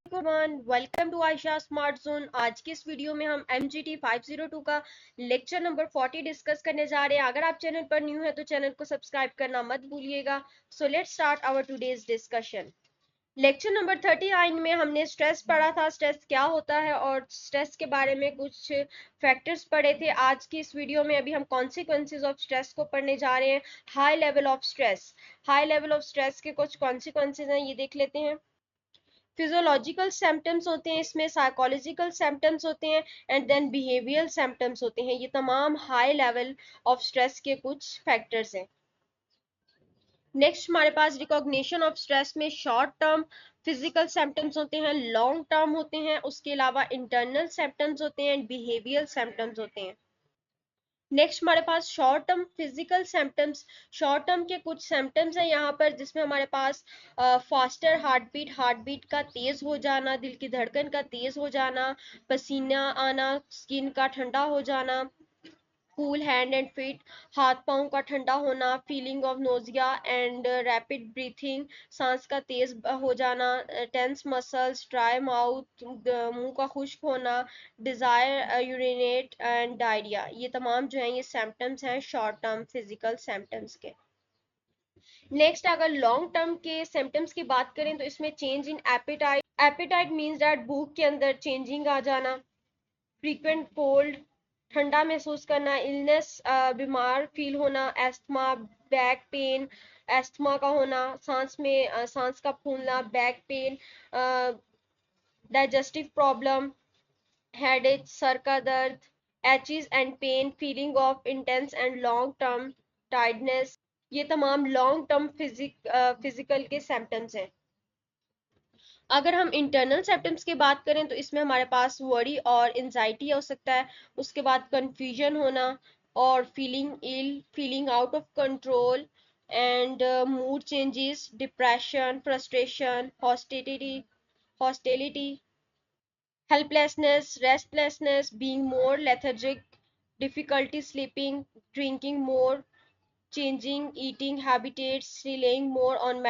Welcome to Ayesha smart zone. आज की इस वीडियो में हम MGT 502 का लेक्चर नंबर 40 डिस्कस करने जा रहे हैं। अगर आप चैनल पर न्यू है तो चैनल को सब्सक्राइब करना मत भूलिएगा। So let's start our today's discussion. Lecture number 39 में हमने स्ट्रेस पढ़ा था, स्ट्रेस क्या होता है और स्ट्रेस के बारे में कुछ फैक्टर्स पढ़े थे। आज की इस वीडियो में अभी हम कॉन्सिक्वेंसेज ऑफ स्ट्रेस को पढ़ने जा रहे हैं। High level of stress, high level of stress के कुछ कॉन्सिक्वेंसेज हैं, ये देख लेते हैं। फिजियोलॉजिकल सिम्टम्स होते हैं, इसमें साइकोलॉजिकल सिम्टम्स होते हैं एंड देन बिहेवियरल सिम्टम्स होते हैं। ये तमाम हाई लेवल ऑफ स्ट्रेस के कुछ फैक्टर्स हैं। नेक्स्ट हमारे पास रिकॉग्निशन ऑफ स्ट्रेस में शॉर्ट टर्म फिजिकल सिम्टम्स होते हैं, लॉन्ग टर्म होते हैं, उसके अलावा इंटरनल सिम्टम्स होते हैं एंड बिहेवियरल सिम्टम्स होते हैं। नेक्स्ट हमारे पास short term physical symptoms, short term के कुछ सिम्टम्स हैं यहाँ पर, जिसमें हमारे पास फास्टर हार्ट बीट का तेज हो जाना, दिल की धड़कन का तेज हो जाना, पसीना आना, स्किन का ठंडा हो जाना, कूल हैंड एंड फीट, हाथ पाँव का ठंडा होना, feeling of nausea and rapid breathing, सांस का तेज हो जाना, टेंस मसल्स, ड्राई माउथ, मुंह का खुश्क होना, डिजायर यूरिनेट एंड डायरिया। ये तमाम जो हैं ये सिम्टम्स हैं शॉर्ट टर्म फिजिकल सिम्टम्स के। नेक्स्ट अगर लॉन्ग टर्म के सिम्टम्स की बात करें तो इसमें change in appetite, appetite means that भूख के अंदर चेंजिंग आ जाना, फ्रीक्वेंट कोल्ड, ठंडा महसूस करना, इलनेस बीमार फील होना, एस्थमा, बैक पेन, एस्थमा का होना, सांस में सांस का फूलना, back pain, digestive problem, headache, सर का दर्द, aches and pain, feeling of intense and long term tiredness. ये तमाम लॉन्ग टर्म फिजिकल के सिम्टम्स हैं। अगर हम इंटरनल सिम्टम्स की बात करें तो इसमें हमारे पास वरी और एंजाइटी हो सकता है, उसके बाद कंफ्यूजन होना और feeling ill, feeling out of control and mood changes, depression, frustration, hostility, helplessness, restlessness, being more lethargic, difficulty sleeping, drinking more, changing eating habits, relying more on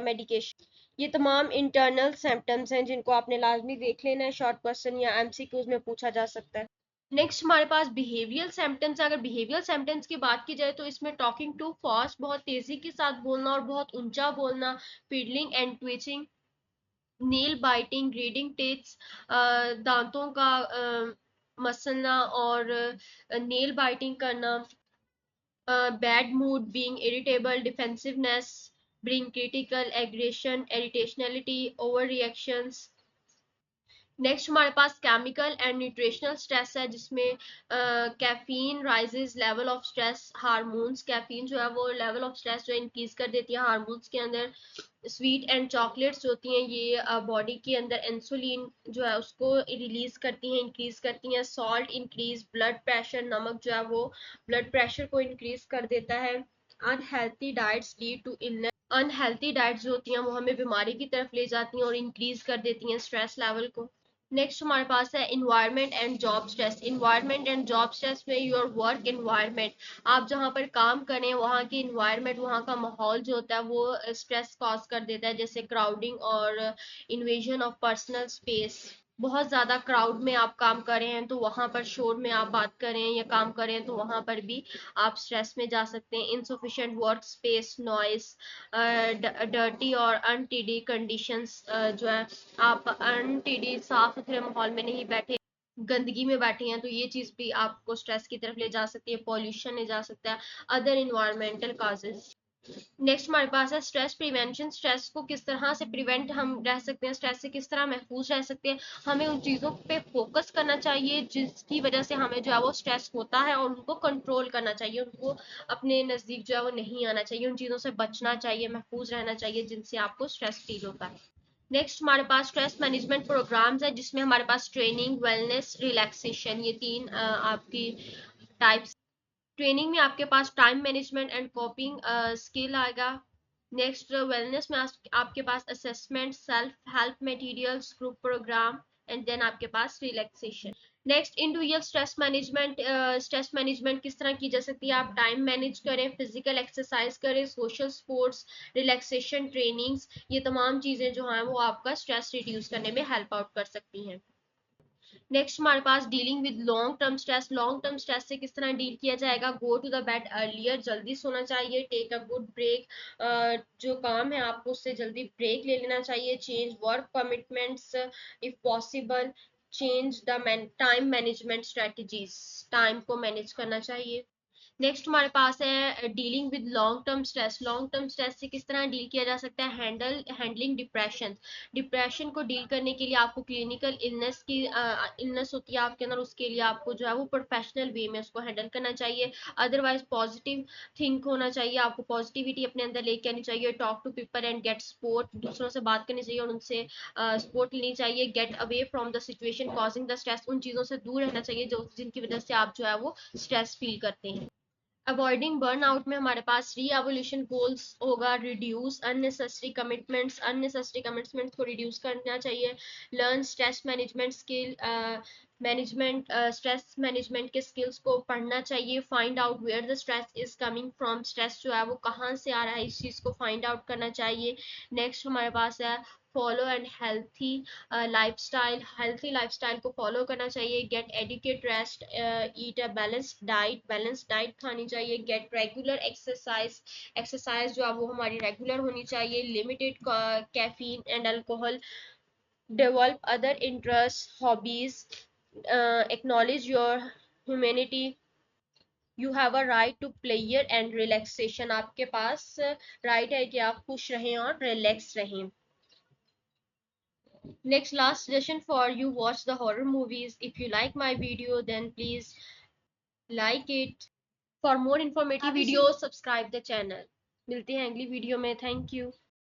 medication। ये तमाम इंटरनल सिम्टम्स हैं जिनको आपने लाजमी देख लेना है, शॉर्ट क्वेश्चन या MCQs में पूछा जा सकता है। नेक्स्ट हमारे पास बिहेवियरल सिम्टम्स। अगर बिहेवियरल सिम्टम्स की बात की जाए तो इसमें टॉकिंग टू फास्ट, बहुत तेजी के साथ बोलना और बहुत ऊंचा बोलना, fiddling and twitching, nail biting, grinding teeth, दांतों का मसलना और नेल बाइटिंग करना, bad mood, being irritable, defensiveness, being critical, aggression, irrationality, overreactions। Next हमारे पास केमिकल एंड न्यूट्रिशनल स्ट्रेस है, जिसमें caffeine raises level of stress hormones, caffeine जो है वो लेवल ऑफ स्ट्रेस जो इंक्रीज कर देती है हार्मोन्स के अंदर। स्वीट एंड चॉकलेट्स जो होती हैं ये बॉडी के अंदर इंसुलिन जो है उसको रिलीज करती हैं, इंक्रीज करती हैं। सॉल्ट इंक्रीज ब्लड प्रेशर, नमक जो है वो ब्लड प्रेशर को इंक्रीज कर देता है। Unhealthy diets lead to illness, unhealthy diets जो होती हैं वो हमें बीमारी की तरफ ले जाती हैं और इंक्रीज कर देती हैं स्ट्रेस लेवल को। नेक्स्ट हमारे पास है environment and job stress. Environment and job stress में योर वर्क इन्वायरमेंट, आप जहाँ पर काम करें वहाँ की इन्वायरमेंट, वहाँ का माहौल जो होता है वो स्ट्रेस कॉज कर देता है, जैसे क्राउडिंग और इन्वेजन ऑफ पर्सनल स्पेस। बहुत ज़्यादा क्राउड में आप काम कर रहे हैं तो वहाँ पर शोर में आप बात करें या काम करें तो वहाँ पर भी आप स्ट्रेस में जा सकते हैं। Insufficient work space, noise, dirty और अनटीडी कंडीशंस, जो है आप अनटीडी साफ सुथरे माहौल में नहीं बैठे, गंदगी में बैठे हैं, तो ये चीज़ भी आपको स्ट्रेस की तरफ ले जा सकती है। पॉल्यूशन ले जा सकता है, अदर इन्वायरमेंटल काजेज। नेक्स्ट हमारे पास है स्ट्रेस प्रिवेंशन। स्ट्रेस को किस तरह से प्रिवेंट हम रह सकते हैं, स्ट्रेस से किस तरह महफूज रह सकते हैं। हमें उन चीज़ों पे फोकस करना चाहिए जिसकी वजह से हमें जो है वो स्ट्रेस होता है, और उनको कंट्रोल करना चाहिए, उनको अपने नज़दीक जो है वो नहीं आना चाहिए, उन चीज़ों से बचना चाहिए, महफूज रहना चाहिए जिनसे आपको स्ट्रेस फील होता है। नेक्स्ट हमारे पास स्ट्रेस मैनेजमेंट प्रोग्राम्स है, जिसमें हमारे पास ट्रेनिंग, वेलनेस, रिलैक्सेशन, ये तीन आपकी टाइप्स। ट्रेनिंग में आपके पास time management and coping skill आएगा। नेक्स्ट वेलनेस में आपके पास assessment, self help materials, group program and then आपके पास relaxation. Next, individual stress management किस तरह की जा सकती है? आप टाइम मैनेज करें, फिजिकल एक्सरसाइज करें, सोशल स्पोर्ट्स, रिलैक्सेशन ट्रेनिंग्स, ये तमाम चीज़ें जो हैं वो आपका स्ट्रेस रिड्यूस करने में हेल्प आउट कर सकती हैं। नेक्स्ट हमारे पास dealing with long term stress. Long term stress से किस तरह डील किया जाएगा? Go to the bed earlier, जल्दी सोना चाहिए। टेक अ गुड ब्रेक, जो काम है आपको उससे जल्दी ब्रेक ले लेना चाहिए। Change work commitments if possible. Change the time management strategies, time को मैनेज करना चाहिए। नेक्स्ट हमारे पास है dealing with long term stress. Long term stress से किस तरह डील किया जा सकता है? Handling depression. डिप्रेशन को डील करने के लिए आपको क्लिनिकल इलनेस होती है आपके अंदर, उसके लिए आपको जो है वो प्रोफेशनल वे में उसको हैंडल करना चाहिए। अदरवाइज पॉजिटिव थिंक होना चाहिए, आपको पॉजिटिविटी अपने अंदर लेके आनी चाहिए। Talk to people and get support, दूसरों से बात करनी चाहिए और उनसे सपोर्ट लेनी चाहिए। Get away from the situation causing the stress, उन चीज़ों से दूर रहना चाहिए जो जिनकी वजह से आप जो है वो स्ट्रेस फील करते हैं। अवॉइडिंग बर्नआउट में हमारे पास रीएवोल्यूशन गोल्स होगा। रिड्यूस अननेसेसरी कमिटमेंट्स को रिड्यूस करना चाहिए। Learn stress management skill, stress management के स्किल्स को पढ़ना चाहिए। Find out where the stress is coming from, stress जो है वो कहाँ से आ रहा है, इस चीज़ को फाइंड आउट करना चाहिए। नेक्स्ट हमारे पास है follow and lifestyle, healthy lifestyle को फॉलो करना चाहिए। Get adequate rest, eat a balanced diet खानी चाहिए। गेट रेगुलर एक्सरसाइज, एक्सरसाइज जो है वो हमारी रेगुलर होनी चाहिए। Limited caffeine and alcohol. Develop other interest hobbies, acknowledge your humanity. You have a right to player and relaxation, आपके पास राइट है कि आप खुश रहें और रिलैक्स रहें। Next, last suggestion for you: watch the horror movies. If you like my video, then please like it. For more informative videos, subscribe the channel. मिलते हैं अगली वीडियो में। Thank you.